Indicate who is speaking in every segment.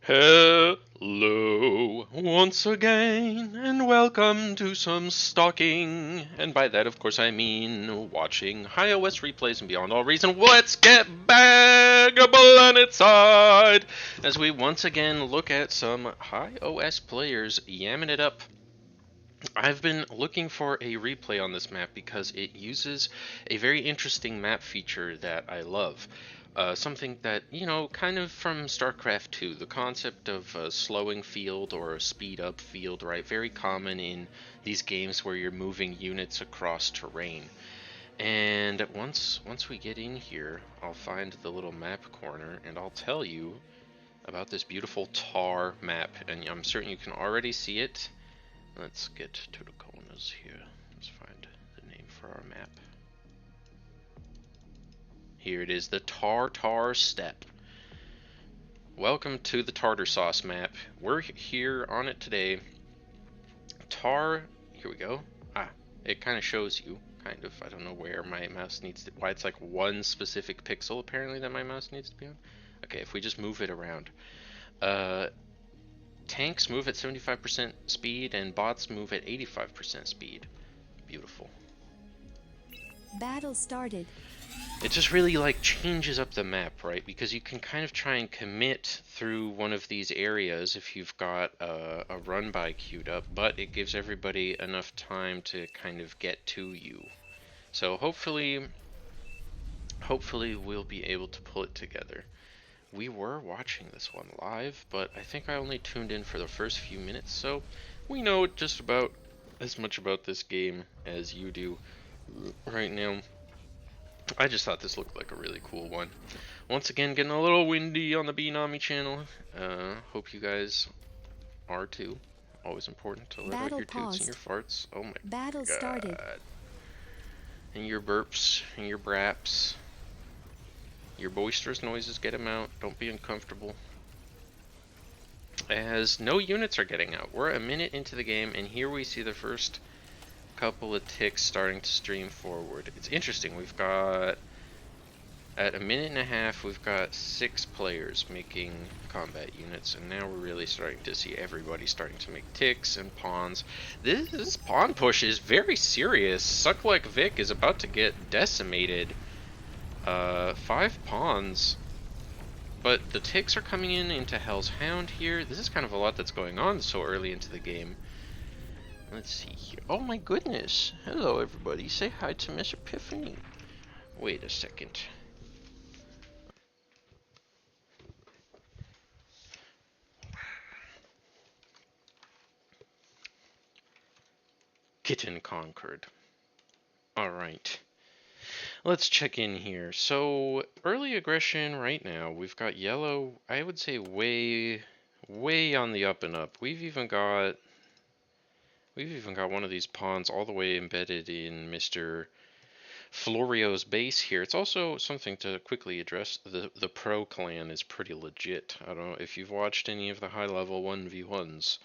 Speaker 1: Hello once again, and welcome to some stalking. And by that, of course, I mean watching iOS replays and beyond all reason. Let's get baggable on its side as we once again look at some iOS players yamming it up. I've been looking for a replay on this map because it uses a very interesting map feature that I love. Something that, kind of from StarCraft 2, the concept of a slowing field or a speed up field, right? Very common in these games where you're moving units across terrain. And once we get in here, I'll find the little map corner and I'll tell you about this beautiful tar map. And I'm certain you can already see it. Let's get to the corners here. Let's find the name for our map. Here it is, the Tartar Steppe. Welcome to the tartar sauce map. We're here on it today. Here we go. It kind of shows you, kind of. I don't know where my mouse needs to, why it's like one specific pixel apparently that my mouse needs to be on. Okay, if we just move it around. Tanks move at 75% speed and bots move at 85% speed. Beautiful.
Speaker 2: Battle started.
Speaker 1: It just really like changes up the map, right? Because you can kind of try and commit through one of these areas if you've got a run by queued up, but it gives everybody enough time to kind of get to you. So hopefully we'll be able to pull it together. We were watching this one live, but I think I only tuned in for the first few minutes, so we know just about as much about this game as you do right now. I just thought this looked like a really cool one. Once again, getting a little windy on the Beanami channel. Hope you guys are too. Always important to let out your toots and your farts. Oh my
Speaker 2: Battle
Speaker 1: god.
Speaker 2: started.
Speaker 1: And your burps and your braps. Your boisterous noises, get them out. Don't be uncomfortable. As no units are getting out. We're a minute into the game, and here we see the first couple of ticks starting to stream forward. It's interesting. We've got, at a minute and a half, we've got 6 players making combat units, and now we're really starting to see everybody starting to make ticks and pawns. This pawn push is very serious. Suck Like Vic is about to get decimated. 5 pawns, but the ticks are coming in into Hell's Hound here. This is kind of a lot that's going on so early into the game. Let's see here. Oh my goodness. Hello everybody. Say hi to Miss Epiphany. Wait a second. Kitten conquered. Alright. Let's check in here. So, early aggression right now, we've got yellow, I would say way on the up and up. We've even got one of these pawns all the way embedded in Mr. Florio's base here. It's also something to quickly address. The pro clan is pretty legit. I don't know if you've watched any of the high level 1v1s.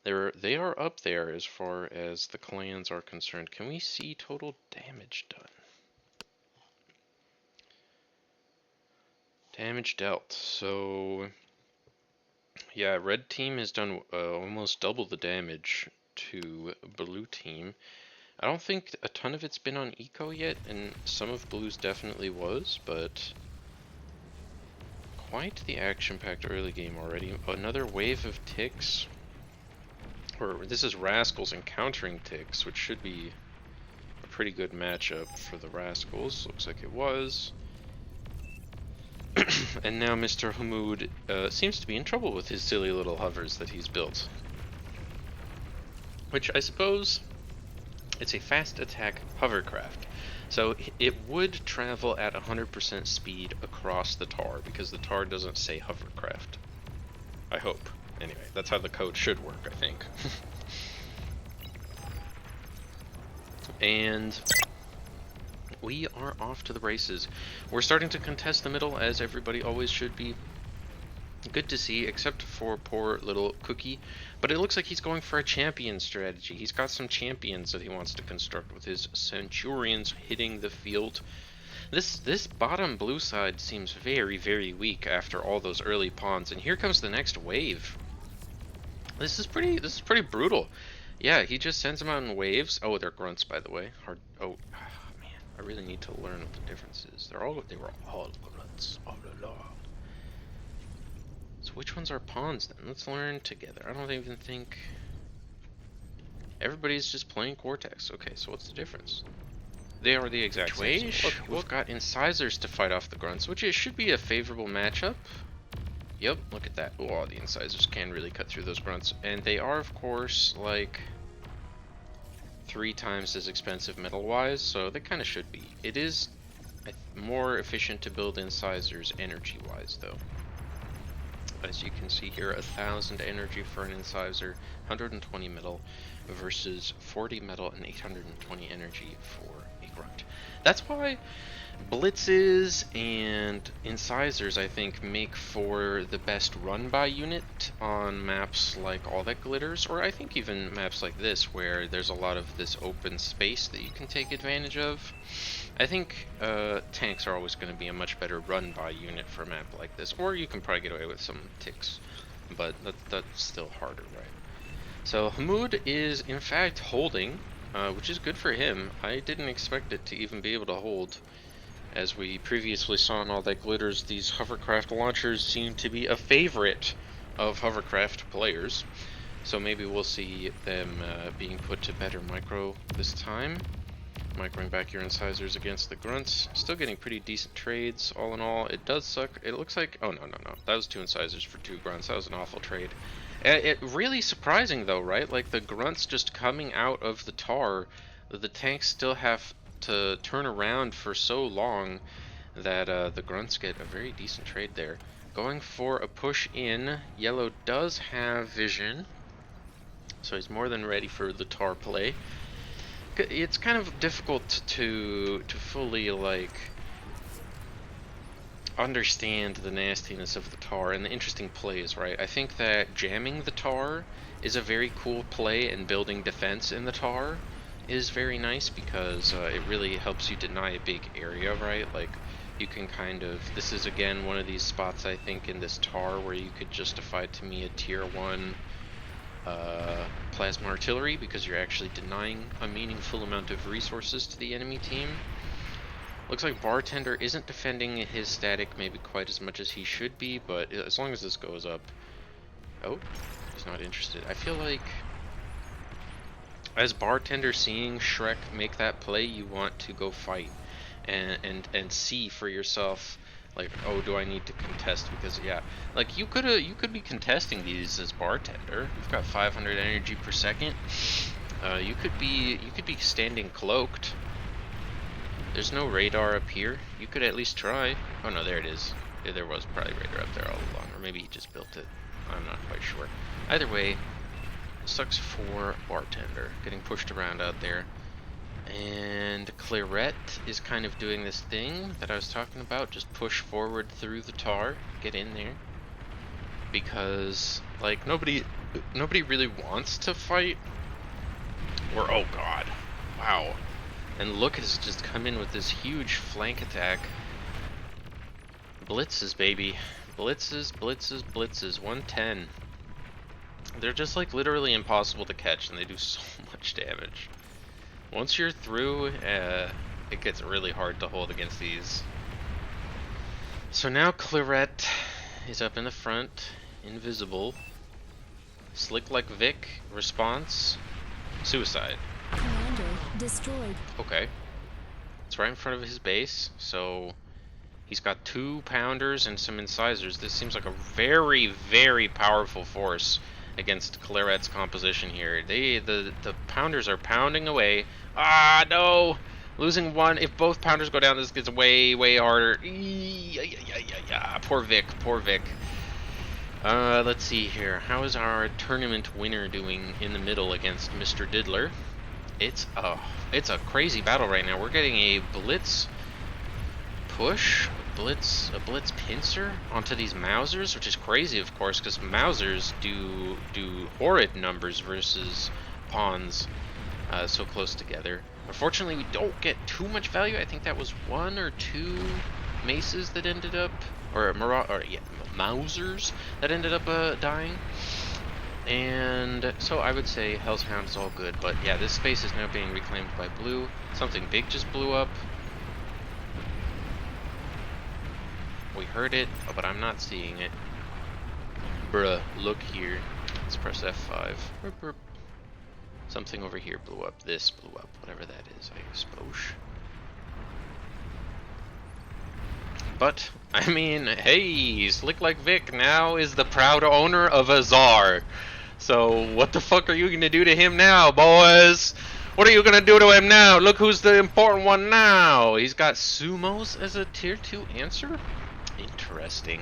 Speaker 1: They are up there as far as the clans are concerned. Can we see total damage done? Damage dealt. So, yeah, red team has done almost double the damage to blue team. I don't think a ton of it's been on eco yet, and some of blue's definitely was, but quite the action-packed early game already. Another wave of ticks. Or this is Rascals encountering ticks, which should be a pretty good matchup for the Rascals. Looks like it was. And now Mr. Hamoud seems to be in trouble with his silly little hovers that he's built. Which I suppose it's a fast attack hovercraft. So it would travel at 100% speed across the tar, because the tar doesn't say hovercraft. I hope. Anyway, that's how the code should work, I think. And we are off to the races. We're starting to contest the middle, as everybody always should be. Good to see, except for poor little Cookie. But it looks like he's going for a champion strategy. He's got some champions that he wants to construct with his Centurions hitting the field. This bottom blue side seems very, very weak after all those early pawns, and here comes the next wave. This is pretty brutal. Yeah, he just sends them out in waves. Oh, they're grunts, by the way. Hard. Oh, man, I really need to learn what the difference is. They were all grunts all along. So which ones are pawns then? Let's learn together. I don't even think everybody's just playing Cortex. Okay, so what's the difference? They are the exact same. So look, we've got incisors to fight off the grunts, which should be a favorable matchup. Yep, look at that. Oh, the incisors can really cut through those grunts. And they are, of course, like 3 times as expensive metal-wise, so they kind of should be. It is more efficient to build incisors energy-wise, though. As you can see here, 1,000 energy for an incisor, 120 metal versus 40 metal and 820 energy for a grunt. That's why blitzes and incisors, I think, make for the best run-by unit on maps like All That Glitters, or I think even maps like this, where there's a lot of this open space that you can take advantage of. I think tanks are always going to be a much better run-by unit for a map like this, or you can probably get away with some ticks, but that's still harder, right? So Hamoud is in fact holding, which is good for him. I didn't expect it to even be able to hold. As we previously saw in All That Glitters, these hovercraft launchers seem to be a favorite of hovercraft players. So maybe we'll see them being put to better micro this time. Microing back your incisors against the grunts. Still getting pretty decent trades, all in all. It does suck. It looks like... Oh, no. That was 2 incisors for 2 grunts. That was an awful trade. It really surprising, though, right? Like, the grunts just coming out of the tar, the tanks still have to turn around for so long that the grunts get a very decent trade there. Going for a push in. Yellow does have vision, so he's more than ready for the tar play. It's kind of difficult to fully, like, understand the nastiness of the tar and the interesting plays, right? I think that jamming the tar is a very cool play, and building defense in the tar is very nice because it really helps you deny a big area, right? Like, you can kind of... This is, again, one of these spots, I think, in this tar where you could justify, to me, a tier 1 plasma artillery, because you're actually denying a meaningful amount of resources to the enemy team. Looks like Bartender isn't defending his static maybe quite as much as he should be, but as long as this goes up... Oh, he's not interested. I feel like as Bartender seeing Shrek make that play, you want to go fight and see for yourself, like, oh, do I need to contest? Because yeah, like you could be contesting these as Bartender. You've got 500 energy per second. You could be standing cloaked. There's no radar up here. You could at least try. Oh no, there it is. Yeah, there was probably radar up there all along, or maybe he just built it. I'm not quite sure. Either way, sucks for Bartender, getting pushed around out there. And Claret is kind of doing this thing that I was talking about, just push forward through the tar, get in there. Because, like, nobody really wants to fight. Or, oh god, wow. And Look has just come in with this huge flank attack. Blitzes, baby. Blitzes, 110. They're just, like, literally impossible to catch, and they do so much damage. Once you're through, it gets really hard to hold against these. So now Claret is up in the front, invisible. Slick like Vic, response, suicide.
Speaker 2: Commander destroyed.
Speaker 1: Okay. It's right in front of his base, so he's got 2 pounders and some incisors. This seems like a very, very powerful force against Claret's composition here. The pounders are pounding away. Ah, no! Losing 1. If both pounders go down, this gets way, way harder. Poor Vic, poor Vic. Let's see here. How is our tournament winner doing in the middle against Mr. Diddler? It's a crazy battle right now. We're getting a blitz push, a blitz pincer onto these Mausers, which is crazy, of course, because Mausers do horrid numbers versus pawns so close together. Unfortunately, we don't get too much value. I think that was 1 or 2 maces that ended up, or Mausers that ended up dying. And so I would say Hell's Hound is all good, but yeah, this space is now being reclaimed by blue. Something big just blew up. We heard it, but I'm not seeing it. Bruh, look here. Let's press F5. Burp, burp. Something over here blew up. This blew up. Whatever that is, I suppose. But, I mean, hey, Slick Like Vic now is the proud owner of a Czar. So, what the fuck are you gonna do to him now, boys? What are you gonna do to him now? Look who's the important one now. He's got Sumos as a tier 2 answer? Interesting.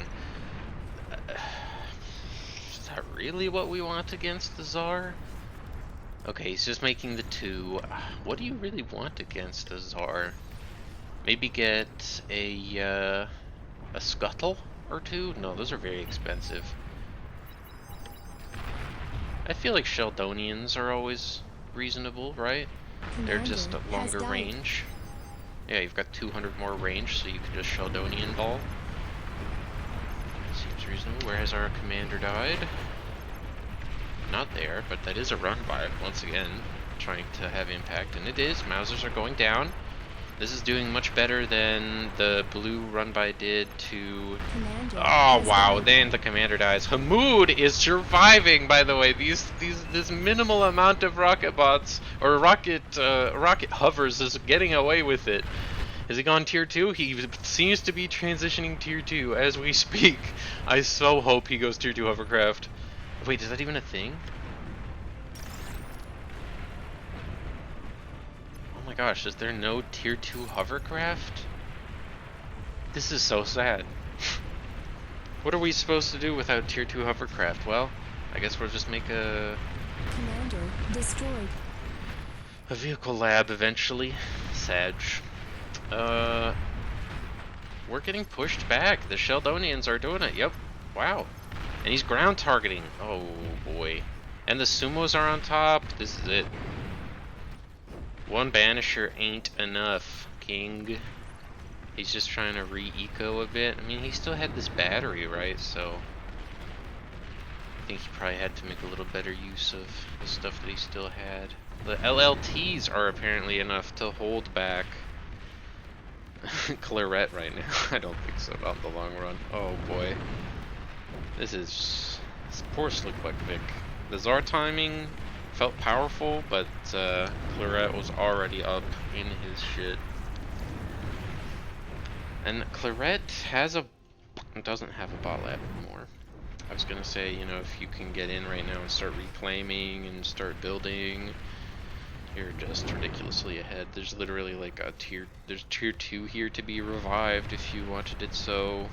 Speaker 1: Is that really what we want against the Czar? Okay, he's just making the 2. What do you really want against the Czar? Maybe get a scuttle or 2? No, those are very expensive. I feel like Sheldonians are always reasonable, right? They're just a longer range. Yeah, you've got 200 more range, so you can just Sheldonian ball. Seems reasonable. Where has our commander died? Not there, but that is a run by, once again, trying to have impact, and it is. Mausers are going down. This is doing much better than the blue run by did to... Oh wow, then the commander dies. Hamoud is surviving, by the way. This minimal amount of rocket bots, or rocket hovers, is getting away with it. Has he gone tier 2? He seems to be transitioning tier 2 as we speak. I so hope he goes tier 2 hovercraft. Wait, is that even a thing? Oh my gosh, is there no tier 2 hovercraft? This is so sad. What are we supposed to do without tier 2 hovercraft? Well, I guess we'll just make a...
Speaker 2: Commander destroyed.
Speaker 1: A vehicle lab eventually. Sag. We're getting pushed back. The Sheldonians are doing it. Yep. Wow. And he's ground targeting. Oh boy. And the Sumos are on top. This is it. One Banisher ain't enough, King. He's just trying to re-eco a bit. I mean, he still had this battery, right? So I think he probably had to make a little better use of the stuff that he still had. The LLTs are apparently enough to hold back Claret right now. I don't think so, not in the long run. Oh boy. This poor Slick Like Vic. The Czar timing felt powerful, but Claret was already up in his shit. And Claret doesn't have a bot lab anymore. I was gonna say, you know, if you can get in right now and start reclaiming and start building, you're just ridiculously ahead. There's literally like there's tier 2 here to be revived if you wanted it so.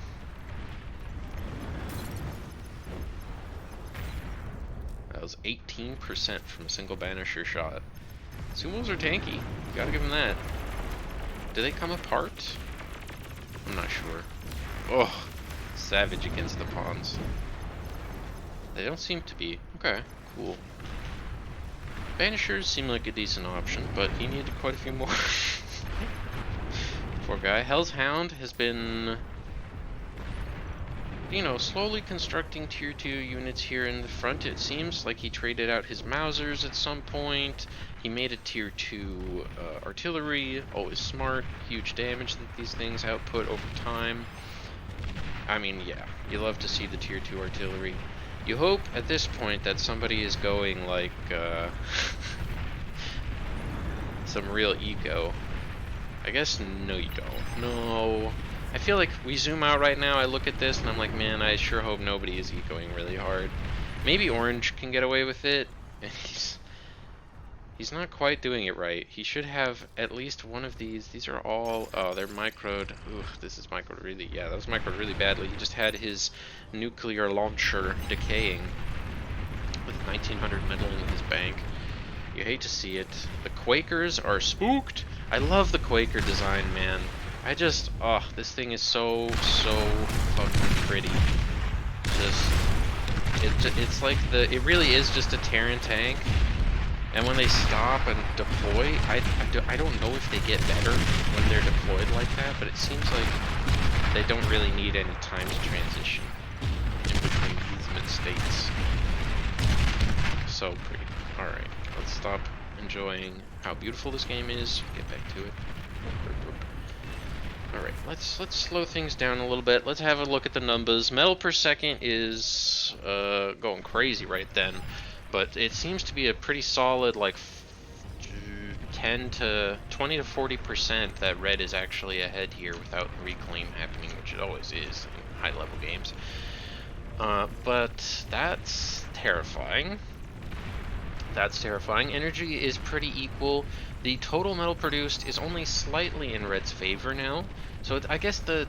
Speaker 1: That was 18% from a single Banisher shot. Sumos are tanky. You gotta give them that. Do they come apart? I'm not sure. Oh, savage against the pawns. They don't seem to be. Okay, cool. Banishers seem like a decent option, but he needed quite a few more. Poor guy. Hell's Hound has been, you know, slowly constructing tier 2 units here in the front. It seems like he traded out his Mausers at some point. He made a tier 2 artillery, always smart, huge damage that these things output over time. I mean, yeah, you love to see the tier 2 artillery. You hope at this point that somebody is going like some real eco. I guess no, you don't. No. I feel like we zoom out right now, I look at this and I'm like, man, I sure hope nobody is ecoing really hard. Maybe Orange can get away with it. He's not quite doing it right. He should have at least one of these. These are all, oh, they're microed. Ooh, this is microed really, yeah, that was microed really badly. He just had his nuclear launcher decaying with 1900 metal in his bank. You hate to see it. The Quakers are spooked. I love the Quaker design, man. I just, oh, this thing is so fucking pretty. Just, it's like it really is just a Terran tank, And when they stop and deploy, I don't know if they get better when they're deployed like that, but it seems like they don't really need any time to transition in between movement states. So pretty. Alright, let's stop enjoying how beautiful this game is. Get back to it. Alright, let's slow things down a little bit. Let's have a look at the numbers. Metal per second is going crazy right then, but it seems to be a pretty solid, like 20 to 40% that red is actually ahead here without reclaim happening, which it always is in high level games. But that's terrifying. That's terrifying. Energy is pretty equal. The total metal produced is only slightly in red's favor now. So I guess the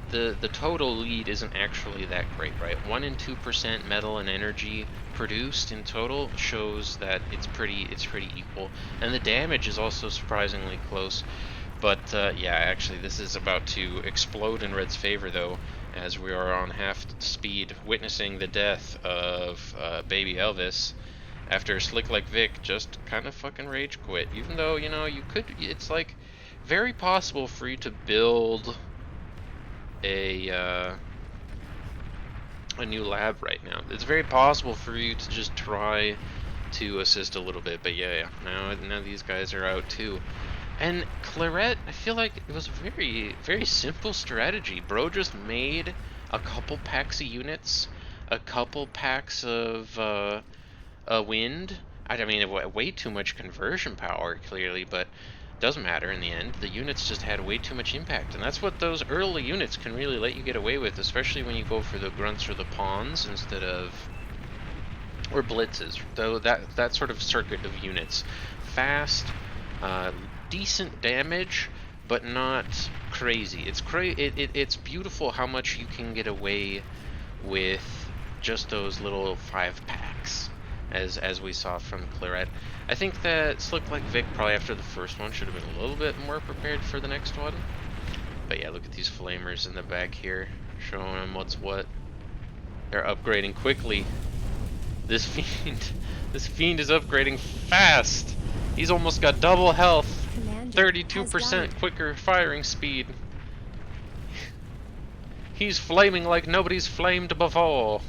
Speaker 1: total lead isn't actually that great, right? 1 and 2% metal and energy produced in total shows that it's pretty equal. And the damage is also surprisingly close. But yeah, actually this is about to explode in red's favor though, as we are on half speed witnessing the death of baby Elvis. After Slick Like Vic just kind of fucking rage quit. Even though, you know, you could, it's like very possible for you to build a new lab right now. It's very possible for you to just try to assist a little bit, but yeah, now these guys are out too. And Claret, I feel like it was a very simple strategy. Bro just made a couple packs of units, a couple packs of wind. I mean, way too much conversion power, clearly, but doesn't matter in the end. The units just had way too much impact, and that's what those early units can really let you get away with, especially when you go for the grunts or the pawns instead of, or blitzes. Though that sort of circuit of units, fast, decent damage, but not crazy. It's beautiful how much you can get away with just those little 5 packs. As we saw from Claret. I think that Slick Like Vic probably after the first one should have been a little bit more prepared for the next one. But yeah, look at these flamers in the back here, showing them what's what. They're upgrading quickly. This fiend is upgrading fast. He's almost got double health, 32% quicker firing speed. He's flaming like nobody's flamed before.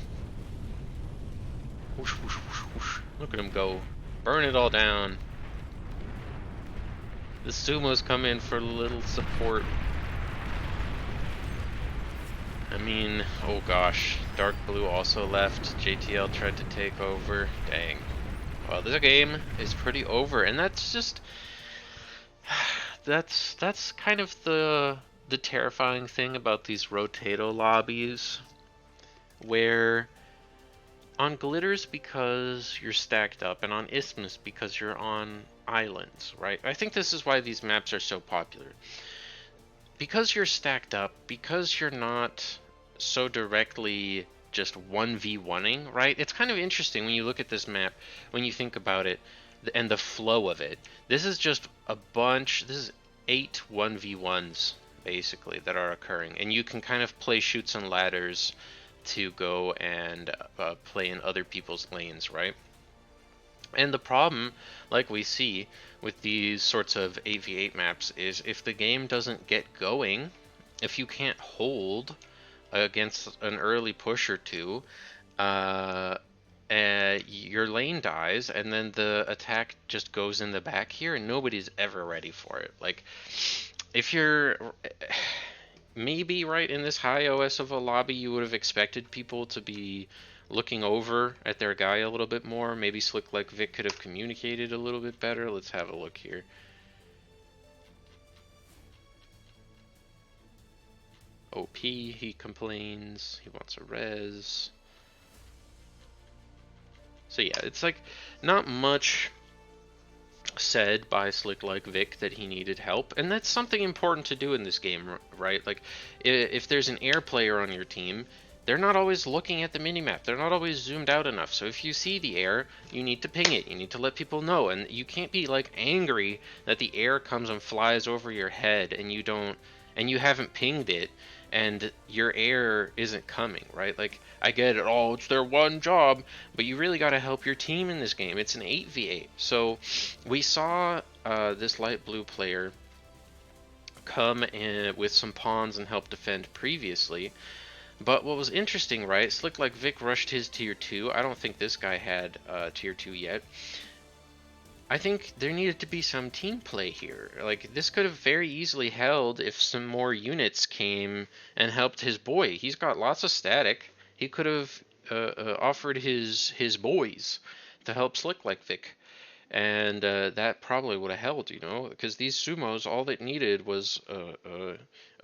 Speaker 1: Whoosh, whoosh, whoosh, whoosh. Look at him go. Burn it all down. The sumos come in for a little support. I mean, oh gosh. Dark Blue also left. JTL tried to take over. Dang. Well, this game is pretty over. And that's just... That's kind of the terrifying thing about these Rotato lobbies. Where... on Glitters because you're stacked up, and on Isthmus because you're on islands, right? I think this is why these maps are so popular. Because you're stacked up, because you're not so directly just 1v1ing, right? It's kind of interesting when you look at this map, when you think about it, and the flow of it. This is just a bunch, this is 8 1v1s, basically, that are occurring. And you can kind of play chutes and ladders to go and play in other people's lanes, right? And the problem, like we see with these sorts of 8v8 maps, is if the game doesn't get going, if you can't hold against an early push or two, your lane dies, and then the attack just goes in the back here, and nobody's ever ready for it. Like, if you're... maybe right in this high OS of a lobby you would have expected people to be looking over at their guy a little bit more. Maybe Slick Like Vic could have communicated a little bit better. Let's have a look here. OP, he complains. He wants a res. So yeah, it's like not much said by Slick Like Vic that he needed help, and that's something important to do in this game, right? Like, if there's an air player on your team, they're not always looking at the minimap, they're not always zoomed out enough, so if you see the air, you need to ping it, you need to let people know, and you can't be, like, angry that the air comes and flies over your head, and you haven't pinged it, and your air isn't coming, right? Like, I get it, oh, it's their one job, but you really got to help your team in this game. It's an 8v8. So we saw this light blue player come in with some pawns and help defend previously. But what was interesting, right? It's looked like Vic rushed his tier 2. I don't think this guy had tier 2 yet. I think there needed to be some team play here. Like, this could have very easily held if some more units came and helped his boy. He's got lots of static. He could have offered his boys to help Slick like Vic, and that probably would have held, you know, because these sumos, all it needed was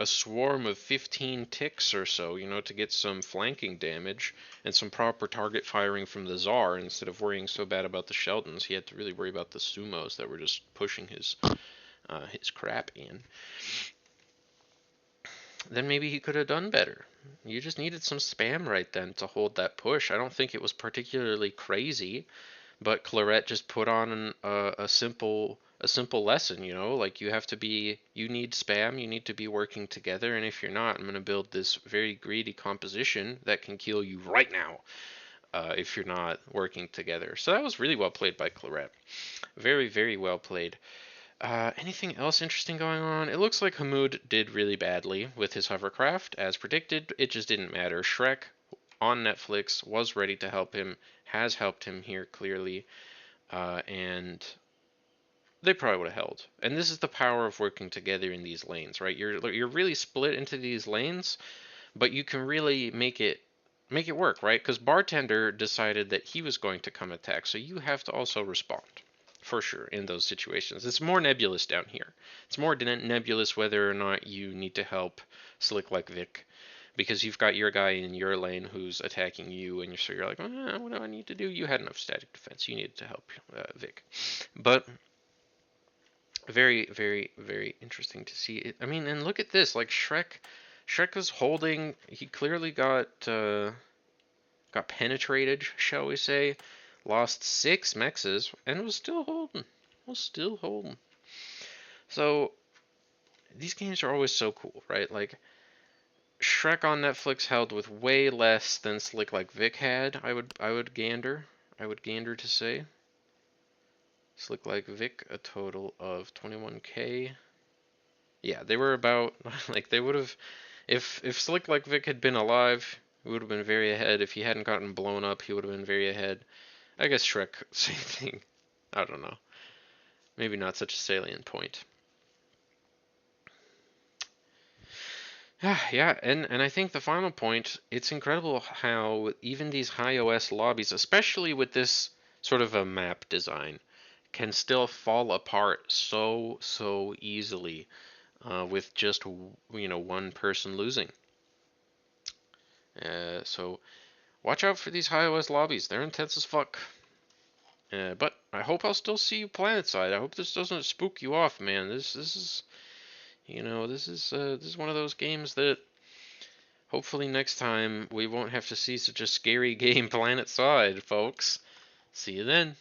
Speaker 1: a swarm of 15 ticks or so, you know, to get some flanking damage and some proper target firing from the Tsar. Instead of worrying so bad about the Sheldons, he had to really worry about the sumos that were just pushing his crap in. Then maybe he could have done better. You just needed some spam right then to hold that push. I don't think it was particularly crazy, but Claret just put on a simple lesson, you know, like you need spam, you need to be working together, and if you're not, I'm gonna build this very greedy composition that can kill you right now if you're not working together. So that was really well played by Claret. Very, very well played. Anything else interesting going on? It looks like Hamoud did really badly with his hovercraft, as predicted. It just didn't matter. Shrek on Netflix was ready to help him, has helped him here clearly, and they probably would have held. And this is the power of working together in these lanes, right? You're really split into these lanes, but you can really make it work, right? Because Bartender decided that he was going to come attack, so you have to also respond. For sure, in those situations. It's more nebulous down here. It's more nebulous whether or not you need to help Slick like Vic, because you've got your guy in your lane who's attacking you, and so you're like, what do I need to do? You had enough static defense. You needed to help Vic. But very, very, very interesting to see it. I mean, and look at this. Like Shrek was holding. He clearly got penetrated, shall we say. Lost 6 mexes and was still holding. Was still holding. So these games are always so cool, right? Like Shrek on Netflix held with way less than Slick like Vic had. I would gander. I would gander to say. Slick like Vic a total of 21k. Yeah, they were about like they would have if Slick like Vic had been alive, he would have been very ahead. If he hadn't gotten blown up, he would have been very ahead. I guess Shrek, same thing. I don't know. Maybe not such a salient point. Yeah, and I think the final point, it's incredible how even these high OS lobbies, especially with this sort of a map design, can still fall apart so easily with just one person losing. So watch out for these high OS lobbies. They're intense as fuck. But I hope I'll still see you planetside. I hope this doesn't spook you off, man. This is this is one of those games that hopefully next time we won't have to see such a scary game planetside, folks. See you then.